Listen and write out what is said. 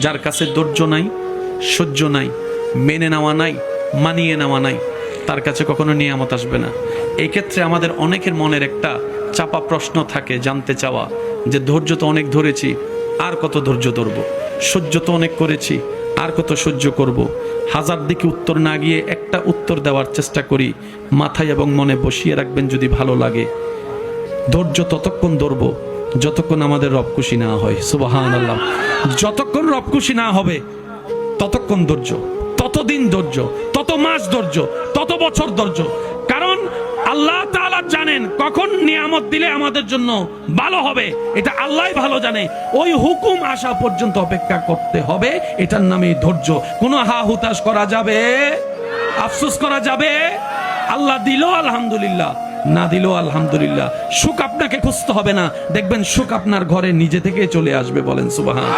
যার কাছে ধৈর্য নাই, সহ্য নাই, মেনে নেওয়া নাই, মানিয়ে নেওয়া নাই, তার কাছে কখনো নিয়ামত আসবে না। এই ক্ষেত্রে আমাদের অনেকের মনের একটা চাপা প্রশ্ন থাকে, জানতে চাওয়া যে ধৈর্য তো অনেক ধরেছি, আর কত ধৈর্য ধরব, সহ্য তো অনেক করেছি, আর কত সহ্য করব। হাজার দিকে উত্তর না গিয়ে একটা উত্তর দেওয়ার চেষ্টা করি, মাথায় এবং মনে বসিয়ে রাখবেন যদি ভালো লাগে। ধৈর্য ততক্ষণ ধরব যতক্ষণ আমাদের রব খুশি না হয়। সুবহানাল্লাহ। যতক্ষণ রব খুশি না হবে ততক্ষণ ধৈর্য, ততদিন ধৈর্য, তত মাস ধৈর্য, তত বছর ধৈর্য। কারণ আল্লাহ তাআলা জানেন কখন নিয়ামত দিলে আমাদের জন্য ভালো হবে, এটা আল্লাহই ভালো জানে। ওই হুকুম আসা পর্যন্ত অপেক্ষা করতে হবে, এটার নামে ধৈর্য। কোনো হা হুতাশ করা যাবে, আফসোস করা যাবে? আল্লাহ দিল আলহামদুলিল্লাহ, না দিল আলহামদুলিল্লাহ। সুখ আপনাকে খুঁজতে হবে না, দেখবেন সুখ আপনার ঘরে নিজে থেকে চলে আসবে। বলেন সুবহান।